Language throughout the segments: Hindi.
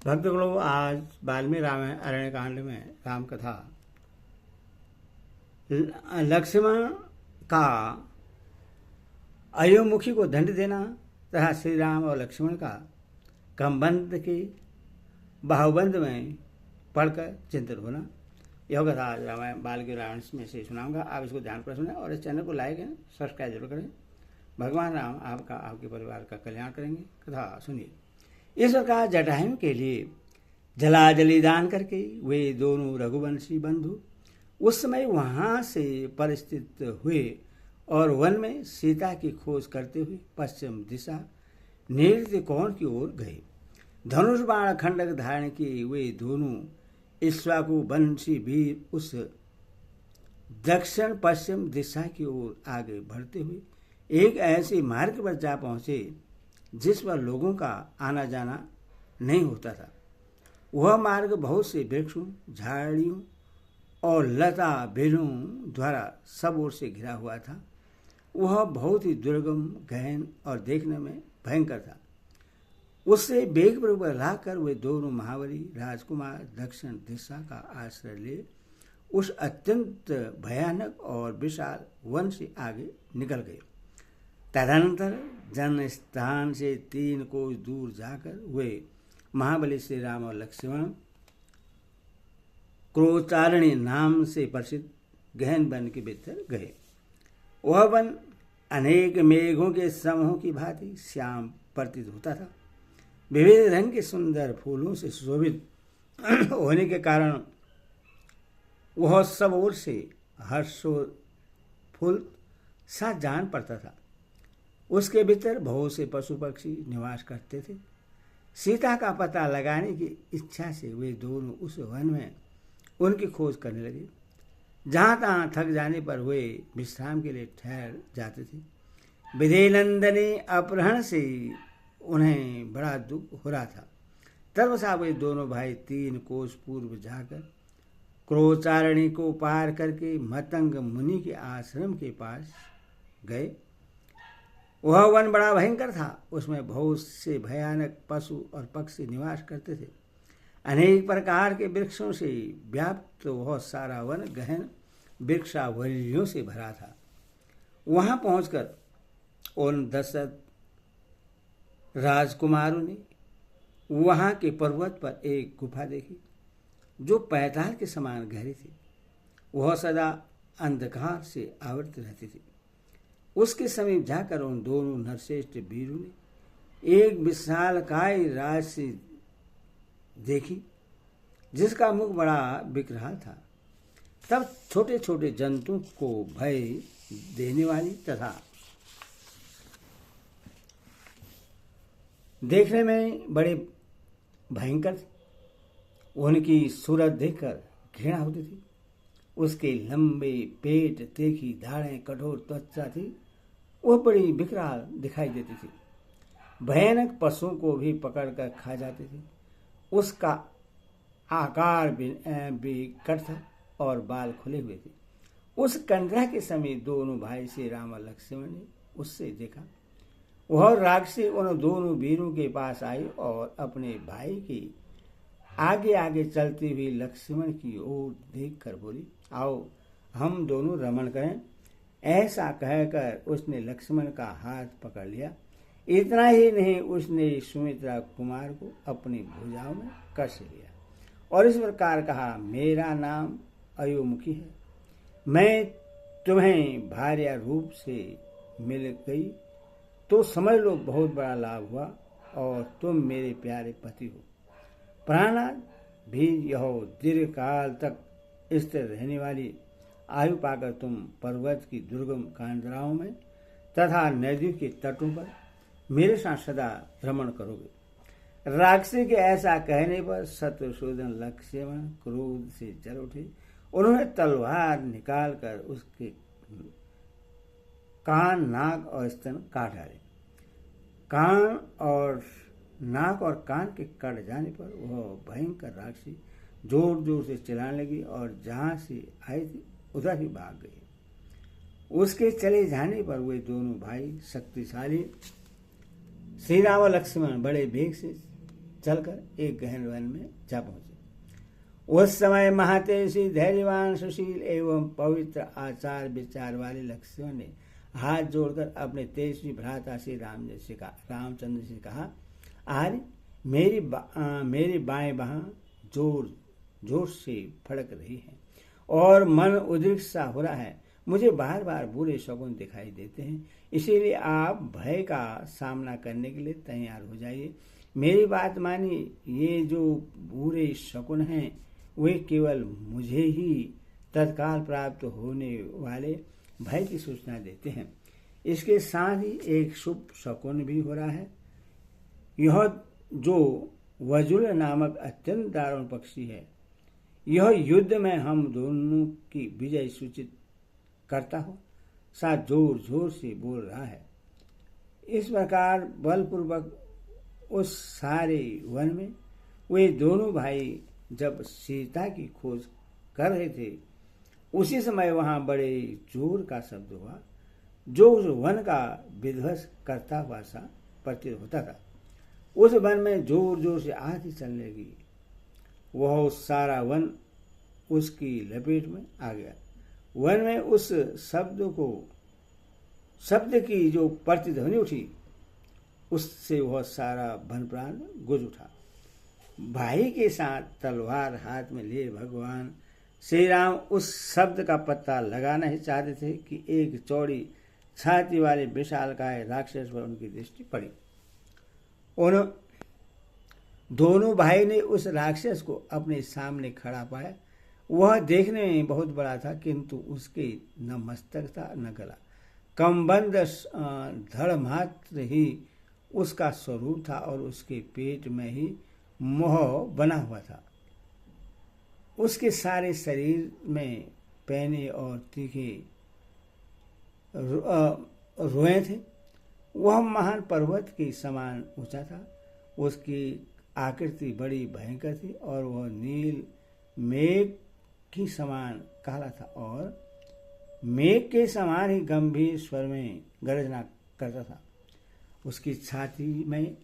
भक्तगणों, आज वाल्मीकि रामायण अरण्य कांड में राम कथा लक्ष्मण का अयोमुखी को दंड देना तथा श्री राम और लक्ष्मण का क्रमबंध के बाहुबंध में पढ़कर चिंतन होना, यह कथा आज रामायण वाल्मीकि रामायण में से सुनाऊंगा। आप इसको ध्यानपूर्वक सुनें और इस चैनल को लाइक एंड सब्सक्राइब जरूर करें। भगवान राम आपका आपके परिवार का कल्याण करेंगे। कथा सुनिए। इस प्रकार जटायु के लिए जलाजली दान करके वे दोनों रघुवंशी बंधु उस समय वहां से परिस्थित हुए और वन में सीता की खोज करते हुए पश्चिम दिशा नृत्य कोण की ओर गए। धनुष बाण खंडक धारण किए वे दोनों इक्ष्वाकु वंशी वीर उस दक्षिण पश्चिम दिशा की ओर आगे बढ़ते हुए एक ऐसे मार्ग पर जा पहुंचे जिस पर लोगों का आना जाना नहीं होता था। वह मार्ग बहुत से वृक्षों, झाड़ियों और लता बेलों द्वारा सब ओर से घिरा हुआ था। वह बहुत ही दुर्गम, गहन और देखने में भयंकर था। उससे बेगपूर्वक लाकर वे दोनों महाबली राजकुमार दक्षिण दिशा का आश्रय ले उस अत्यंत भयानक और विशाल वन से आगे निकल गए। तदनंतर जन स्थान से 3 कोस दूर जाकर वे महाबली श्री राम और लक्ष्मण क्रोचारणी नाम से प्रसिद्ध गहन वन के भीतर गए। वह वन अनेक मेघों के समूह की भांति श्याम प्रतीत होता था। विविध रंग के सुंदर फूलों से सुशोभित होने के कारण वह सब ओर से हर्षोत्फुल्ल सा जान पड़ता था। उसके भीतर बहुत से पशु पक्षी निवास करते थे। सीता का पता लगाने की इच्छा से वे दोनों उस वन में उनकी खोज करने लगे। जहाँ तहाँ थक जाने पर वे विश्राम के लिए ठहर जाते थे। विधिनंदनी अपहरण से उन्हें बड़ा दुख हो रहा था। तब वे दोनों भाई 3 कोस पूर्व जाकर क्रोचारणी को पार करके मतंग मुनि के आश्रम के पास गए। वह वन बड़ा भयंकर था। उसमें बहुत से भयानक पशु और पक्षी निवास करते थे। अनेक प्रकार के वृक्षों से व्याप्त वह सारा वन गहन वृक्षावलियों से भरा था। वहां पहुंचकर उन दशरथ राजकुमारों ने वहां के पर्वत पर एक गुफा देखी जो पैताल के समान गहरी थी। वह सदा अंधकार से आवृत रहती थी। उसके समीप जाकर उन दोनों नरश्रेष्ठ वीरों ने एक विशालकाय राशि देखी जिसका मुख बड़ा विकराल था। तब छोटे छोटे जंतुओं को भय देने वाली तथा देखने में बड़े भयंकर थे। उनकी सूरत देखकर घृणा होती थी। उसके लंबे पेट, तीखी दाढ़ें, कठोर त्वचा थी। वह बड़ी विकराल दिखाई देती थी। भयानक पशुओं को भी पकड़कर खा जाती थी। उसका आकार भी कट था और बाल खुले हुए थे। उस कंदरा के समीप दोनों भाई श्री राम और लक्ष्मण ने उससे देखा। वह राक्षसी उन दोनों वीरों के पास आई और अपने भाई की आगे आगे चलती हुई लक्ष्मण की ओर देखकर बोली, आओ हम दोनों रमण करें। ऐसा कहकर उसने लक्ष्मण का हाथ पकड़ लिया। इतना ही नहीं, उसने सुमित्रा कुमार को अपनी भुजाओं में कस लिया और इस प्रकार कहा, मेरा नाम अयोमुखी है। मैं तुम्हें भार्या रूप से मिल गई तो समझ लो बहुत बड़ा लाभ हुआ और तुम मेरे प्यारे पति हो। प्राणाद भी यह दीर्घ काल तक स्थिर रहने वाली आयु पाकर तुम पर्वत की दुर्गम कांडराओं में तथा नदियों के तटों पर मेरे साथ सदा भ्रमण करोगे। राक्षसी के ऐसा कहने पर शत्रुसूदन लक्ष्मण क्रोध से जल उठे। उन्होंने तलवार निकालकर उसके कान, नाक और स्तन काट डाले। कान और नाक और कान के कट जाने पर वह भयंकर राक्षसी जोर जोर से चिल्लाने लगी और जहां से आई थी उधर ही भाग गई। उसके चले जाने पर वे दोनों भाई शक्तिशाली श्री राम और लक्ष्मण बड़े वेग से चलकर एक गहन वन में जा पहुंचे। उस समय महातेजी धैर्यवान सुशील एवं पवित्र आचार विचार वाले लक्ष्मण ने हाथ जोड़कर अपने तेजस्वी भ्राता श्री रामचंद्र से कहा, आर्य मेरी बाएं बाह जोर जोर से फड़क रही है और मन उद्रिक्त सा हो रहा है। मुझे बार बार बुरे शकुन दिखाई देते हैं, इसीलिए आप भय का सामना करने के लिए तैयार हो जाइए। मेरी बात मानिए, ये जो बुरे शकुन हैं वे केवल मुझे ही तत्काल प्राप्त होने वाले भय की सूचना देते हैं। इसके साथ ही एक शुभ शकुन भी हो रहा है। यह जो वजुल नामक अत्यंत दारुण पक्षी है, यह युद्ध में हम दोनों की विजय सूचित करता हो साथ जोर जोर से बोल रहा है। इस प्रकार बलपूर्वक उस सारे वन में वे दोनों भाई जब सीता की खोज कर रहे थे, उसी समय वहां बड़े जोर का शब्द हुआ जो उस वन का विध्वंस करता हुआ सा प्रतीत होता था। उस वन में जोर जोर से आंधी चलने लगी। वह सारा वन उसकी लपेट में आ गया। वन में उस शब्द की जो प्रतिध्वनि उठी, उससे वह सारा वन प्राण गुज उठा। भाई के साथ तलवार हाथ में लिए भगवान श्री राम उस शब्द का पता लगाना ही चाहते थे कि एक चौड़ी छाती वाले विशालकाय राक्षस पर उनकी दृष्टि पड़ी। उन दोनों भाई ने उस राक्षस को अपने सामने खड़ा पाया। वह देखने में बहुत बड़ा था, किंतु उसके न मस्तक था न गला। कमबंद धड़ मात्र ही उसका स्वरूप था और उसके पेट में ही मोह बना हुआ था। उसके सारे शरीर में पैने और तीखे रोए थे। वह महान पर्वत के समान ऊंचा था। उसकी आकृति बड़ी भयंकर थी और वह नील मेघ की समान काला था और मेघ के समान ही गंभीर स्वर में गर्जना करता था। उसकी छाती में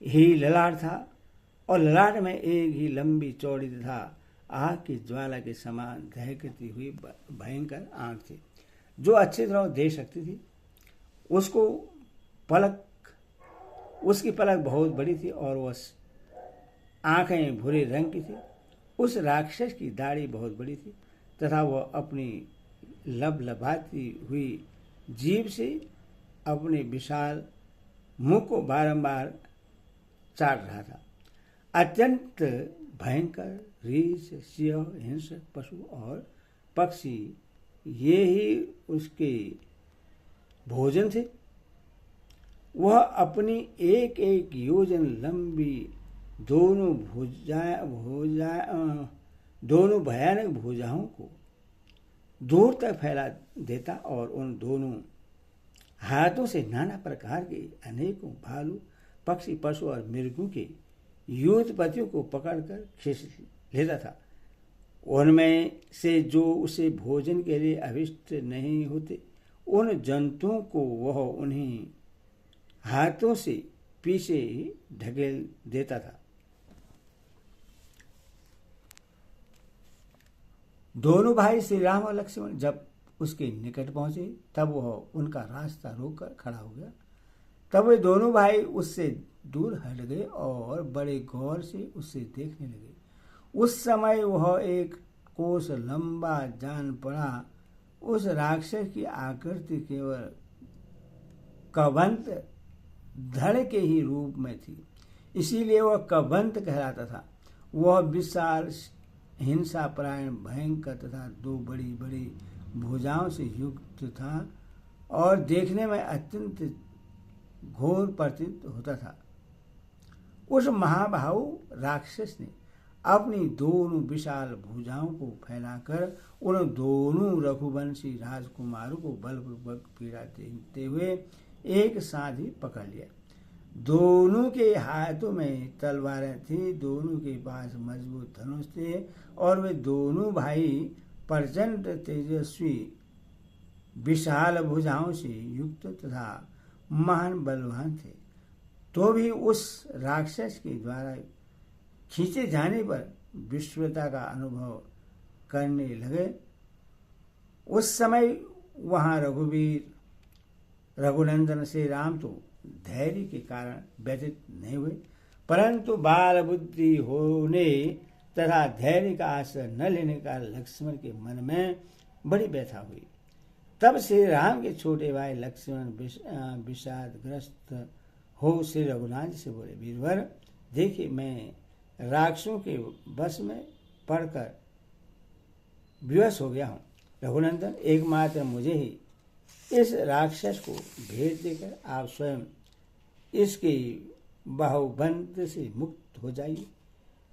ही ललाट था और ललाट में एक ही लंबी चौड़ी तथा आग की ज्वाला के समान दहकती हुई भयंकर आंख थी जो अच्छी तरह देख सकती थी। उसकी पलक बहुत बड़ी थी और वह आंखें भूरे रंग की थी। उस राक्षस की दाढ़ी बहुत बड़ी थी तथा वह अपनी लबलबाती हुई जीभ से अपने विशाल मुख को बारंबार चाट रहा था। अत्यंत भयंकर रीछ, सिंह, हिंसक पशु और पक्षी ये ही उसके भोजन थे। वह अपनी एक एक योजन लंबी दोनों भयानक भुजाओं को दूर तक फैला देता और उन दोनों हाथों से नाना प्रकार के अनेकों भालू, पक्षी, पशु और मृगों के युद्धपतियों को पकड़कर खींच लेता था। उनमें से जो उसे भोजन के लिए अभिष्ट नहीं होते, उन जंतुओं को वह उन्हीं हाथों से पीछे ही ढकेल देता था। दोनों भाई श्री राम और लक्ष्मण जब उसके निकट पहुंचे तब वह उनका रास्ता रोककर खड़ा हो गया। तब वे दोनों भाई उससे दूर हट गए और बड़े गौर से उसे देखने लगे। उस समय वह एक कोस लंबा जान पड़ा। उस राक्षस की आकृति केवल कबंत धड़ के ही रूप में थी, इसीलिए वह कबंत कहलाता था। वह विशाल, हिंसापरायण, भयंकर तथा दो बड़ी बड़ी भुजाओं से युक्त था और देखने में अत्यंत घोर प्रतीत होता था। उस महाबाहु राक्षस ने अपनी दोनों विशाल भुजाओं को फैलाकर उन दोनों रघुवंशी राजकुमारों को बलपूर्वक पीड़ा देते हुए एक साथ ही पकड़ लिया। दोनों के हाथों में तलवारें थी, दोनों के पास मजबूत धनुष थे और वे दोनों भाई प्रचंड तेजस्वी विशाल भुजाओं से युक्त तथा महान बलवान थे। तो भी उस राक्षस के द्वारा खींचे जाने पर विश्वता का अनुभव करने लगे। उस समय वहां रघुवीर रघुनंदन श्री राम तो धैर्य के कारण व्यतीत नहीं हुए, परंतु बाल बुद्धि होने तथा धैर्य का आश्रय न लेने का लक्ष्मण के मन में बड़ी व्यथा हुई। तब श्री राम के छोटे भाई लक्ष्मण विषादग्रस्त हो श्री रघुनाथ से बोले, वीरवर देखिए, मैं राक्षसों के बस में पड़कर विवश हो गया हूँ। रघुनंदन, एकमात्र मुझे ही इस राक्षस को भेज देकर आप स्वयं इसके बाहुबंद से मुक्त हो जाइए।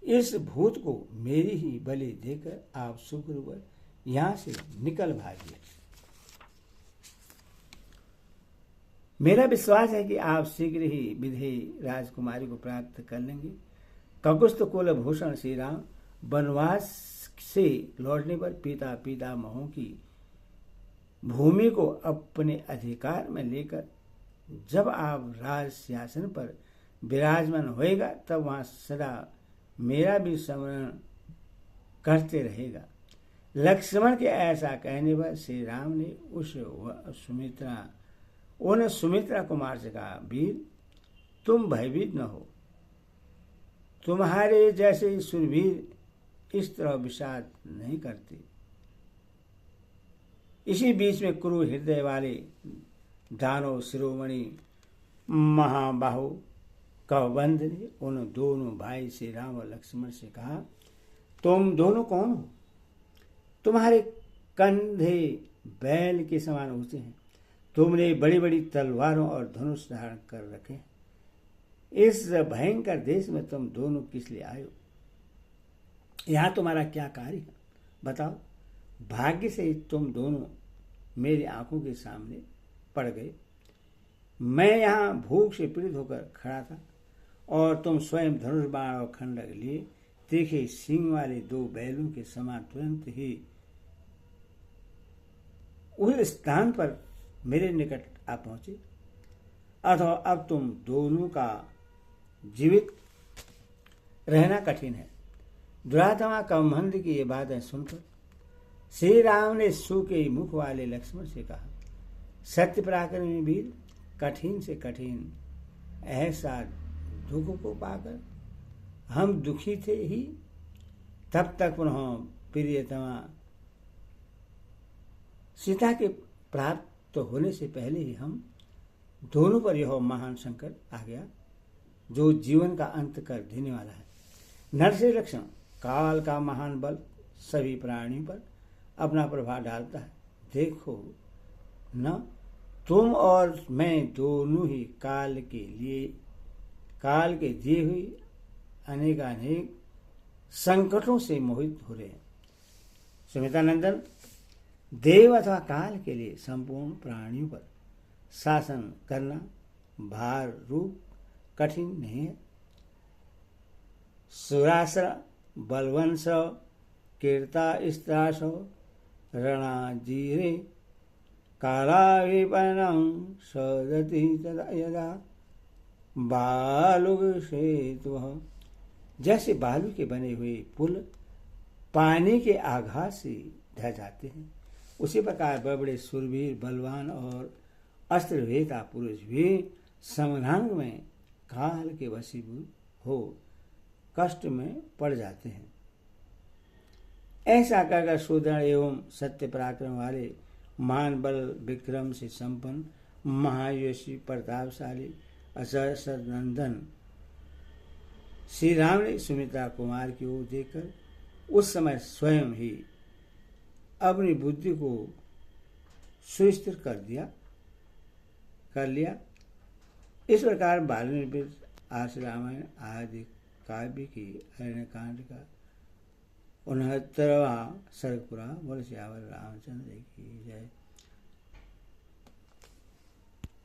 इस भूत को मेरी ही बलि देकर आप सुखपूर्वक यहाँ से निकल भागिए। मेरा विश्वास है कि आप शीघ्र ही विधेयी राजकुमारी को प्राप्त कर लेंगे। ककुस्थ कुल भूषण श्री राम वनवास से लौटने पर पिता पितामहों की भूमि को अपने अधिकार में लेकर जब आप राज सिंहासन पर विराजमान होएगा, तब वहां सदा मेरा भी स्मरण करते रहेगा। लक्ष्मण के ऐसा कहने पर श्री राम ने उन सुमित्रा कुमार से कहा, वीर तुम भयभीत न हो, तुम्हारे जैसे सुरवीर इस तरह विषाद नहीं करते। इसी बीच में क्रूर हृदय वाले दानव शिरोमणि महाबाहु कौबंद ने उन दोनों भाई श्री राम और लक्ष्मण से कहा, तुम दोनों कौन हो? तुम्हारे कंधे बैल के समान ऊंचे हैं, तुमने बड़ी बड़ी तलवारों और धनुष धारण कर रखे हैं। इस भयंकर देश में तुम दोनों किस लिए आए हो? यहाँ तुम्हारा क्या कार्य है? बताओ। भाग्य से तुम दोनों मेरी आंखों के सामने पड़ गए। मैं यहाँ भूख से पीड़ित होकर खड़ा था और तुम स्वयं धनुष बाण और खंडक लिए तीखे सींग वाले दो बैलों के समान तुरंत ही उस स्थान पर मेरे निकट आ पहुंचे। अथवा अब तुम दोनों का जीवित रहना कठिन है। दुरात्मा कमंद की ये बातें सुनकर श्री राम ने सूखे मुख वाले लक्ष्मण से कहा, सत्य पराक्रमी वीर, कठिन से कठिन ऐसा दुख को पाकर हम दुखी थे ही, तब तक पुनः प्रियतमा सीता के प्राप्त होने से पहले ही हम दोनों पर यह महान संकट आ गया जो जीवन का अंत कर देने वाला है। नरसिंह लक्षण काल का महान बल सभी प्राणियों पर अपना प्रभाव डालता है। देखो न, तुम और मैं दोनों ही काल के दिए हुए अनेक संकटों से मोहित हो रहे हैं। सुमित्रानंदन, देव अथवा काल के लिए संपूर्ण प्राणियों पर शासन करना भार रूप कठिन नहीं है। सुरासर बलवंश कीर्ता स्त्रास रणाजीरे कालाविपनं सदति तदा यदा बालुग सेतु। जैसे बालू के बने हुए पुल पानी के आघात से ढह जाते हैं, उसी प्रकार बड़े बड़े शूरवीर बलवान और अस्त्रवेता पुरुष भी समरांग में काल के वशीभूत हो कष्ट में पड़ जाते हैं। ऐसा कहकर सुदृढ़ एवं सत्य पराक्रम वाले महान बल विक्रम से संपन्न महायशी प्रतापशाली अजर नंदन श्री राम ने सुमित्रा कुमार की ओर देखकर उस समय स्वयं ही अपनी बुद्धि को सुस्थिर कर लिया। इस प्रकार वाल्मीकि आश्रय रामायण आदि काव्य की अरण्यकांड का 69वां सर्ग पूरा। बोल सियावर रामचंद्र की जय।